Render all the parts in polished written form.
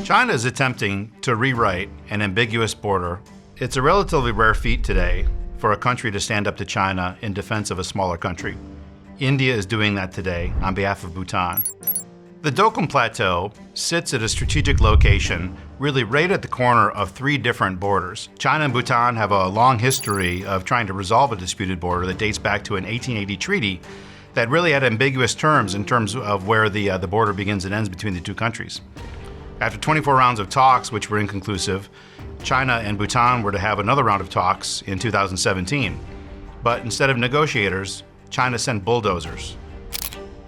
China is attempting to rewrite an ambiguous border. It's a relatively rare feat today for a country to stand up to China in defense of a smaller country. India is doing that today on behalf of Bhutan. The Doklam Plateau sits at a strategic location, really right at the corner of three different borders. China and Bhutan have a long history of trying to resolve a disputed border that dates back to an 1880 treaty that really had ambiguous terms in terms of where the border begins and ends between the two countries. After 24 rounds of talks, which were inconclusive, China and Bhutan were to have another round of talks in 2017. But instead of negotiators, China sent bulldozers.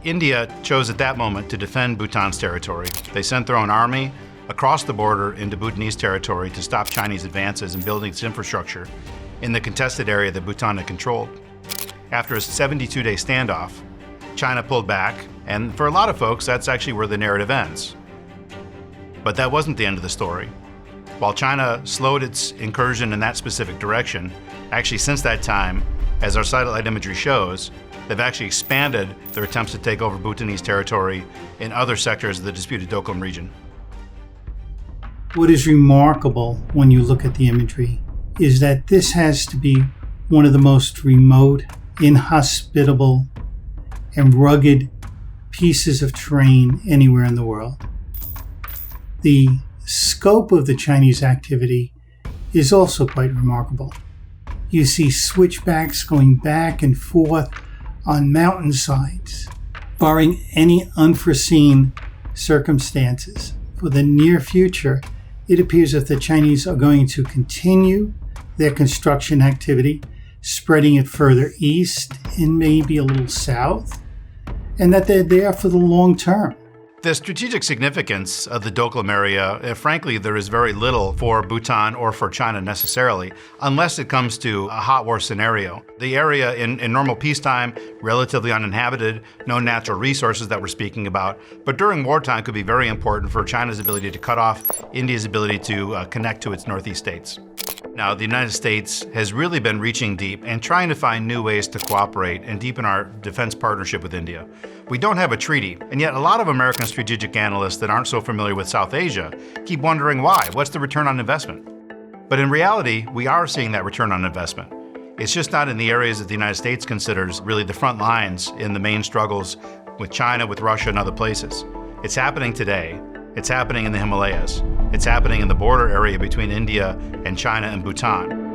India chose at that moment to defend Bhutan's territory. They sent their own army across the border into Bhutanese territory to stop Chinese advances in building its infrastructure in the contested area that Bhutan had controlled. After a 72-day standoff, China pulled back, and for a lot of folks, that's actually where the narrative ends. But that wasn't the end of the story. While China slowed its incursion in that specific direction, actually since that time, as our satellite imagery shows, they've actually expanded their attempts to take over Bhutanese territory in other sectors of the disputed Doklam region. What is remarkable when you look at the imagery is that this has to be one of the most remote, inhospitable, and rugged pieces of terrain anywhere in the world. The scope of the Chinese activity is also quite remarkable. You see switchbacks going back and forth on mountainsides, barring any unforeseen circumstances. For the near future, it appears that the Chinese are going to continue their construction activity, spreading it further east and maybe a little south, and that they're there for the long term. The strategic significance of the Doklam area, frankly, there is very little for Bhutan or for China necessarily, unless it comes to a hot war scenario. The area in normal peacetime, relatively uninhabited, no natural resources that we're speaking about, but during wartime could be very important for China's ability to cut off India's ability to connect to its northeast states. Now, the United States has really been reaching deep and trying to find new ways to cooperate and deepen our defense partnership with India. We don't have a treaty, and yet a lot of American strategic analysts that aren't so familiar with South Asia keep wondering why. What's the return on investment? But in reality, we are seeing that return on investment. It's just not in the areas that the United States considers really the front lines in the main struggles with China, with Russia, and other places. It's happening today. It's happening in the Himalayas. It's happening in the border area between India and China and Bhutan.